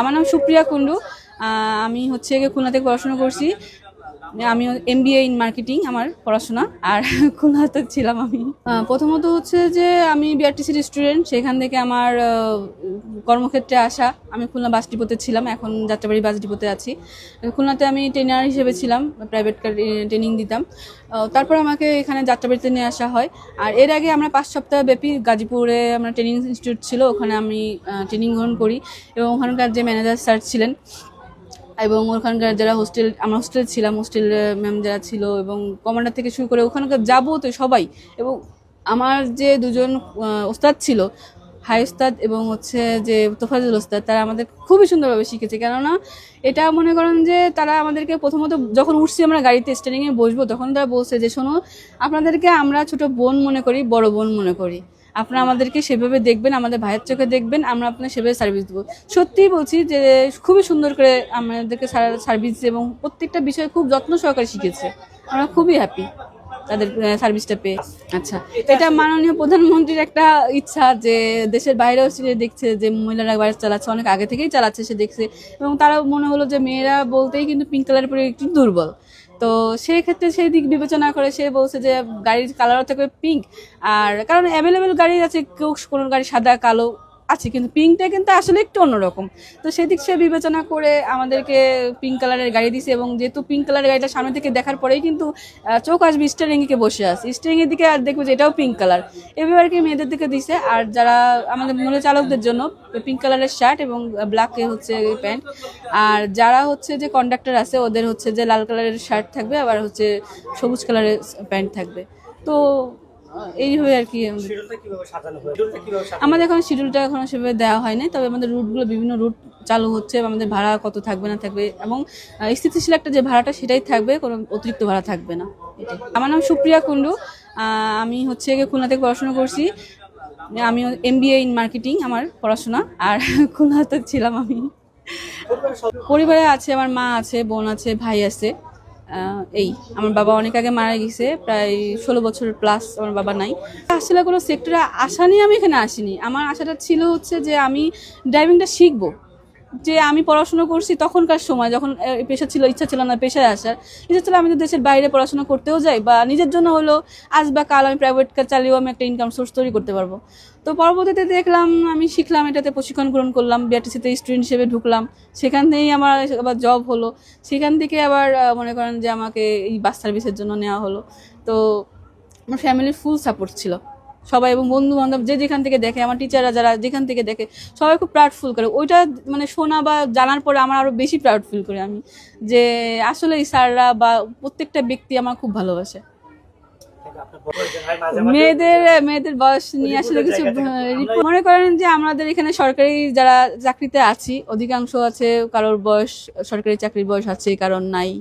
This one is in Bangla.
আমার নাম সুপ্রিয়া কুন্ডু। আমি হচ্ছে খুলনা থেকে পড়াশোনা করছি। আমি MBA ইন মার্কেটিং আমার পড়াশোনা। আর খুলনাতে ছিলাম আমি। প্রথমত হচ্ছে যে আমি বিআরটিসির স্টুডেন্ট, সেখান থেকে আমার কর্মক্ষেত্রে আসা। আমি খুলনা বাস ডিপোতে ছিলাম, এখন যাত্রাবাড়ি বাস ডিপোতে আছি। খুলনাতে আমি ট্রেনার হিসেবে ছিলাম, প্রাইভেট কার ট্রেনিং দিতাম। তারপর আমাকে এখানে যাত্রাবাড়িতে নিয়ে আসা হয়। আর এর আগে আমরা 5 সপ্তাহ ব্যাপী গাজীপুরে আমরা ট্রেনিং ইনস্টিটিউট ছিল, ওখানে আমি ট্রেনিং গ্রহণ করি। এবং ওখানকার যে ম্যানেজার স্যার ছিলেন এবং ওখানকার যারা আমরা হোস্টেলে ছিলাম, হোস্টেল ম্যাম যারা ছিল এবং কমান্ডার থেকে শুরু করে ওখানকার যাবতীয় সবাই, এবং আমার যে দুজন ওস্তাদ ছিল, হাই ওস্তাদ এবং হচ্ছে যে তোফাজুল ওস্তাদ, তারা আমাদের খুবই সুন্দরভাবে শিখেছে। কেননা এটা মনে করেন যে তারা আমাদেরকে প্রথমত যখন উঠছি আমরা গাড়িতে স্ট্যান্ডিংয়ে বসবো, তখন তারা বলছে যে শোনো, আপনাদেরকে আমরা ছোট বোন মনে করি, বড় বোন মনে করি, আপনারা আমাদেরকে সেভাবে দেখবেন, আমাদের ভাইয়ের চোখে দেখবেন, আমরা আপনার সেভাবে সার্ভিস দেবো। সত্যিই বলছি যে খুবই সুন্দর করে আমাদেরকে সার্ভিস এবং প্রত্যেকটা বিষয় খুব যত্ন সহকারে শিখেছে। আমরা খুবই হ্যাপি তাদের সার্ভিসটা পেয়ে। আচ্ছা, এটা মাননীয় প্রধানমন্ত্রীর একটা ইচ্ছা যে দেশের বাইরেও সে দেখছে যে মহিলারা বাস চালাচ্ছে, অনেক আগে থেকেই চালাচ্ছে, সে দেখছে। এবং তারা মনে হলো যে মেয়েরা বলতেই কিন্তু পিঙ্ক কালারের পরে একটু দুর্বল। তো সেই ক্ষেত্রে সেই দিক বিবেচনা করে সে বলছে যে গাড়ির কালারও থাকবে পিঙ্ক। আর কারণ অ্যাভেলেবেল গাড়ি আছে, কেউ কোনো গাড়ি সাদা কালো আছে, কিন্তু পিঙ্কটা কিন্তু আসলে একটু অন্যরকম। তো সেদিক সে বিবেচনা করে আমাদেরকে পিঙ্ক কালারের গাড়ি দিছে। এবং যেহেতু পিঙ্ক কালারের গাড়িটা সামনে থেকে দেখার পরেই কিন্তু চোখ আসবে স্টিয়ারিংয়ে বসে আছে, স্টিয়ারিংয়ের দিকে আর দেখবে যে এটাও পিঙ্ক কালার। এভাবে আর কি মেয়েদের দিকে দিছে। আর যারা আমাদের মহিলা চালকদের জন্য পিঙ্ক কালারের শার্ট এবং ব্ল্যাকে হচ্ছে প্যান্ট। আর যারা হচ্ছে যে কন্ডাক্টর আছে, ওদের হচ্ছে যে লাল কালারের শার্ট থাকবে, আবার হচ্ছে সবুজ কালারের প্যান্ট থাকবে। তো এইভাবে আর কি আমাদের এখন শিডিউলটা এখন সেভাবে দেওয়া হয় নাই, তবে আমাদের রুটগুলো বিভিন্ন রুট চালু হচ্ছে। আমাদের ভাড়া কত থাকবে না থাকবে, এবং স্থিতিশীল একটা যে ভাড়াটা সেটাই থাকবে, কোনো অতিরিক্ত ভাড়া থাকবে না। এটাই। আমার নাম সুপ্রিয়া কুন্ডু। আমি হচ্ছে খুলনা থেকে পড়াশোনা করছি। আমি MBA ইন মার্কেটিং আমার পড়াশোনা। আর খুলনাতে ছিলাম আমি। পরিবারে আছে, আমার মা আছে, বোন আছে, ভাই আছে। এই আমার বাবা অনেক আগে মারা গেছে, প্রায় 16 বছর প্লাস আমার বাবা নাই। আসলে কোনো সেক্টরে আশা নিয়ে আমি এখানে আসিনি। আমার আশাটা ছিল হচ্ছে যে আমি ড্রাইভিংটা শিখবো। যে আমি পড়াশোনা করছি তখনকার সময়, যখন পেশা ছিল, ইচ্ছা ছিল না পেশায় আসার, ইচ্ছা ছিল আমি তো দেশের বাইরে পড়াশোনা করতেও যাই, বা নিজের জন্য হলো আজ বা কাল আমি প্রাইভেট কার চালিয়েও আমি একটা ইনকাম সোর্স তৈরি করতে পারবো। তো পরবর্তীতে দেখলাম, আমি শিখলাম, এটাতে প্রশিক্ষণ গ্রহণ করলাম, বিআরটিসিতে স্টুডেন্ট হিসেবে ঢুকলাম। সেখান থেকেই আমার আবার জব হলো। সেখান থেকে আবার মনে করেন যে আমাকে এই বাস সার্ভিসের জন্য নেওয়া হলো। তো আমার ফ্যামিলির ফুল সাপোর্ট ছিল সবাই, এবং বন্ধু বান্ধব যে যেখান থেকে দেখে, আমার টিচাররা যারা যেখান থেকে দেখে, সবাই খুব প্রাউড ফিল করে। ওইটা মানে শোনা বা জানার পরে আমার আরও বেশি প্রাউড ফিল করি আমি, যে আসলে এই স্যাররা বা প্রত্যেকটা ব্যক্তি আমার খুব ভালোবাসে। মেয়েদের বয়স নিয়ে আসলে কিছু মনে করেন যে আমাদের এখানে সরকারি যারা চাকরিতে আছি, অধিকাংশ আছে কারোর বয়স, সরকারি চাকরির বয়স আছে, কারণ নাই।